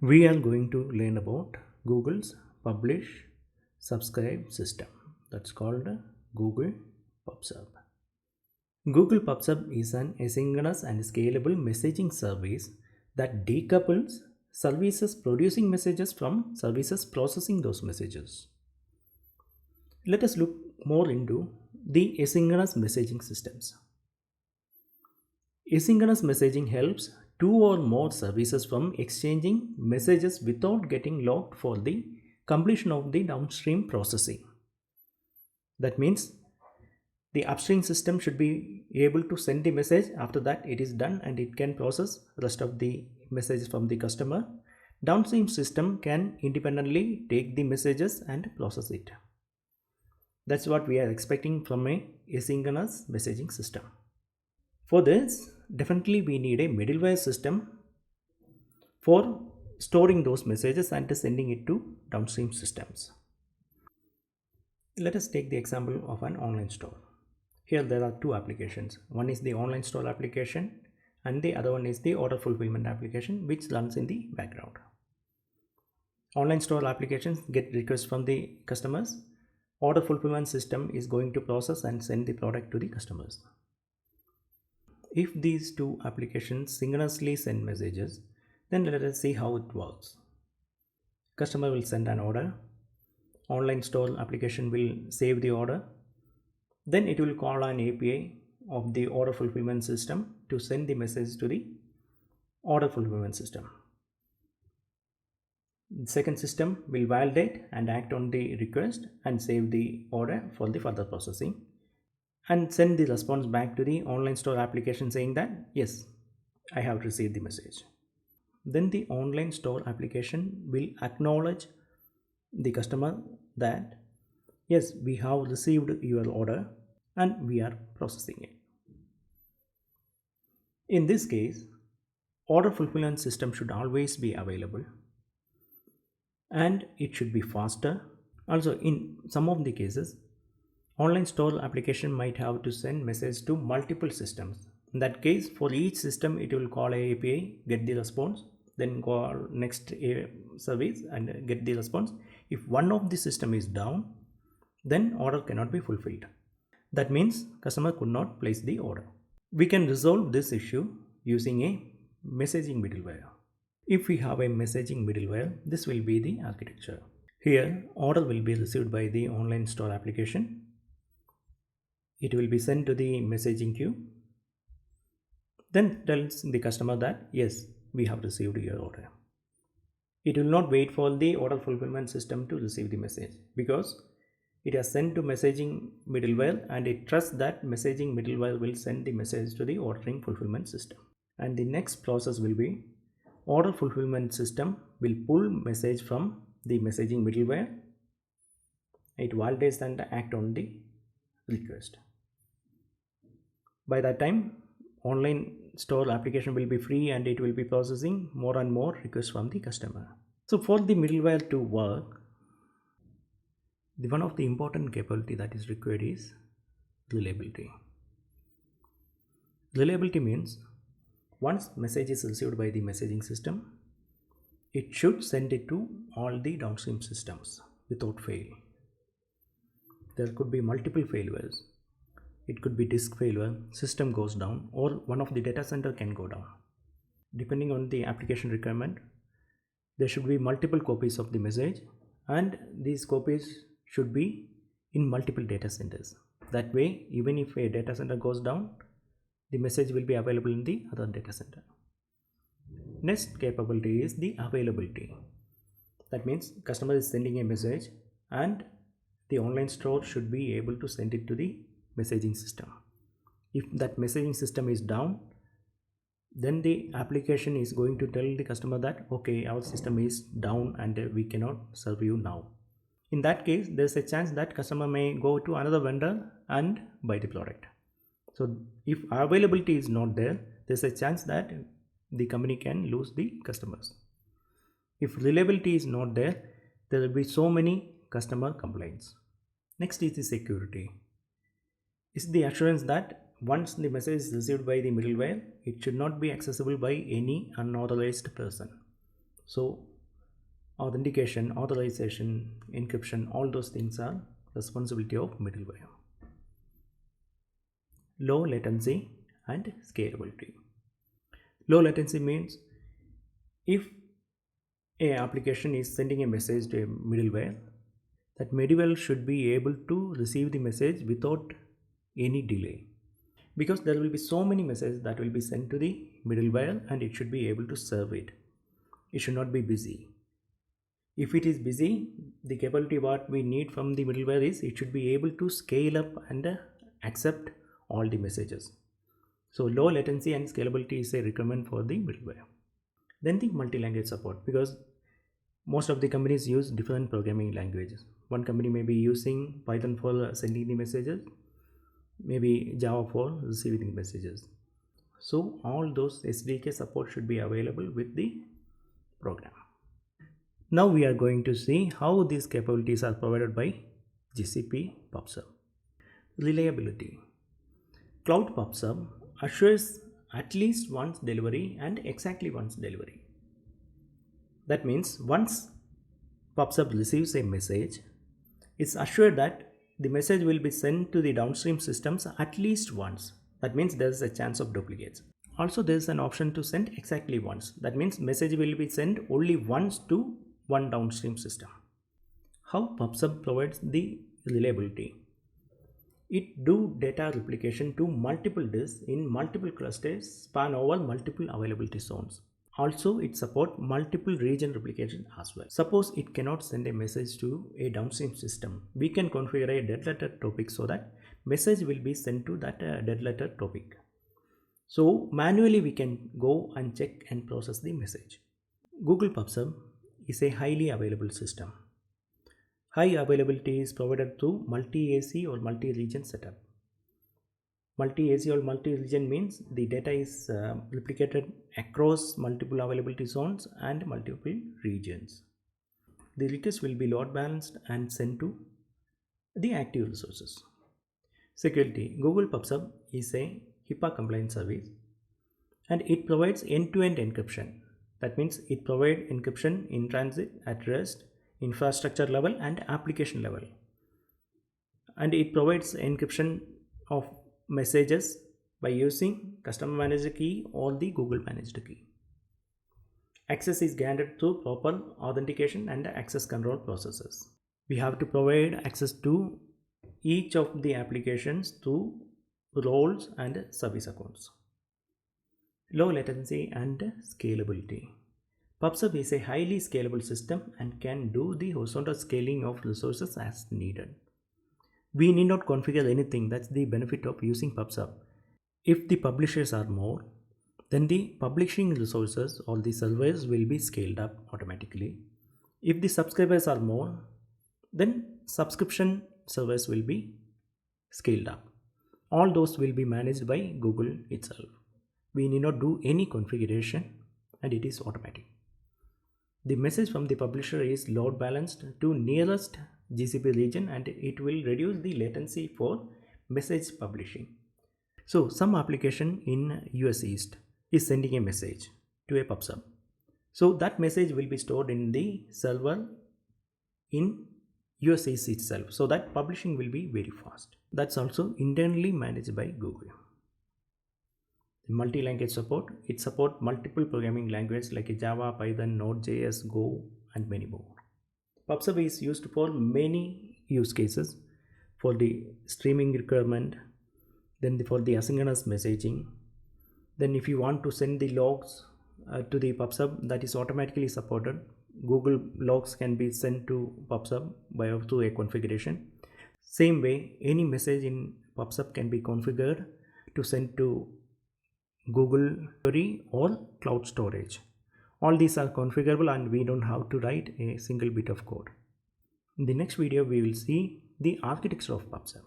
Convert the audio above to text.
We are going to learn about Google's publish subscribe system. That's called Google PubSub. Google PubSub is an asynchronous and scalable messaging service that decouples services producing messages from services processing those messages. Let us look more into the asynchronous messaging systems. Asynchronous messaging helps two or more services from exchanging messages without getting locked for the completion of the downstream processing. That means the upstream system should be able to send the message. After that it is done and it can process rest of the messages from the customer. Downstream system can independently take the messages and process it. That's what we are expecting from a asynchronous messaging system. For this, definitely we need a middleware system for storing those messages and sending it to downstream systems. Let us take the example of an online store. Here there are two applications. One is the online store application and the other one is the order fulfillment application, which runs in the background. Online store applications get requests from the customers. Order fulfillment system is going to process and send the product to the customers. If these two applications synchronously send messages, then let us see how it works. Customer will send an order. Online store application will save the order. Then it will call an API of the order fulfillment system to send the message to the order fulfillment system. The second system will validate and act on the request and save the order for the further processing and send the response back to the online store application saying that yes, I have received the message. Then the online store application will acknowledge the customer that yes, we have received your order and we are processing it. In this case, order fulfillment system should always be available and it should be faster. Also, in some of the cases, online store application might have to send message to multiple systems. In that case, for each system it will call a API, get the response, then call next service and get the response. If one of the system is down, then order cannot be fulfilled. That means customer could not place the order. We can resolve this issue using a messaging middleware. If we have a messaging middleware, this will be the architecture. Here, order will be received by the online store application. It will be sent to the messaging queue. Then tells the customer that yes, we have received your order. It will not wait for the order fulfillment system to receive the message because it has sent to messaging middleware and it trusts that messaging middleware will send the message to the ordering fulfillment system. And the next process will be order fulfillment system will pull message from the messaging middleware. It validates and act on the request. By that time, online store application will be free and it will be processing more and more requests from the customer. So for the middleware to work, one of the important capability that is required is reliability. Reliability means once message is received by the messaging system, it should send it to all the downstream systems without fail. There could be multiple failures. It could be disk failure, system goes down, or one of the data center can go down. Depending on the application requirement, there should be multiple copies of the message and these copies should be in multiple data centers. That way, even if a data center goes down, the message will be available in the other data center. Next capability is the availability. That means customer is sending a message and the online store should be able to send it to the messaging system. If that messaging system is down, then the application is going to tell the customer that okay, our system is down and we cannot serve you now. In that case, there's a chance that customer may go to another vendor and buy the product. So if availability is not there, there's a chance that the company can lose the customers. If reliability is not there, there will be so many customer complaints. Next is the security. It's the assurance that once the message is received by the middleware, it should not be accessible by any unauthorized person. So authentication, authorization, encryption, all those things are responsibility of middleware. Low latency and scalability. Low latency means if a application is sending a message to a middleware, that middleware should be able to receive the message without any delay, because there will be so many messages that will be sent to the middleware and it should be able to serve it. It should not be busy. If it is busy, the capability what we need from the middleware is it should be able to scale up and accept all the messages. So low latency and scalability is a requirement for the middleware. Then the multi-language support, because most of the companies use different programming languages. One company may be using Python for sending the messages, maybe Java for receiving the messages. So all those SDK support should be available with the program. Now we are going to see how these capabilities are provided by GCP PubSub. Reliability. Cloud PubSub assures at least once delivery and exactly once delivery. That means once PubSub receives a message, it's assured that the message will be sent to the downstream systems at least once. That means there is a chance of duplicates. Also, there is an option to send exactly once. That means message will be sent only once to one downstream system. How PubSub provides the reliability? It do data replication to multiple disks in multiple clusters span over multiple availability zones. Also, it supports multiple region replication as well. Suppose it cannot send a message to a downstream system, we can configure a dead letter topic so that message will be sent to that dead letter topic. So manually we can go and check and process the message. Google PubSub is a highly available system. High availability is provided through multi-AC or multi-region setup. Multi-AC or multi-region means the data is replicated across multiple availability zones and multiple regions. The request will be load balanced and sent to the active resources. Security. Google PubSub is a HIPAA compliant service and it provides end-to-end encryption. That means it provides encryption in transit, at rest, infrastructure level and application level. And it provides encryption of messages by using customer managed key or the Google managed key. Access is granted through proper authentication and access control processes. We have to provide access to each of the applications through roles and service accounts. Low latency and scalability. PubSub is a highly scalable system and can do the horizontal scaling of resources as needed. We need not configure anything. That's the benefit of using PubSub. If the publishers are more, then the publishing resources or the servers will be scaled up automatically. If the subscribers are more, then subscription servers will be scaled up. All those will be managed by Google itself. We need not do any configuration and it is automatic. The message from the publisher is load balanced to nearest GCP region and it will reduce the latency for message publishing. So some application in US East is sending a message to a PubSub. So that message will be stored in the server in US East itself. So that publishing will be very fast. That's also internally managed by Google. Multi-language support. It supports multiple programming languages like Java, Python, Node.js, Go and many more. PubSub is used for many use cases, for the streaming requirement, then for the asynchronous messaging. Then if you want to send the logs to the PubSub, that is automatically supported. Google logs can be sent to PubSub through a configuration. Same way, any message in PubSub can be configured to send to Google Query or cloud storage. All these are configurable and we don't have to write a single bit of code. In the next video, we will see the architecture of PubSub.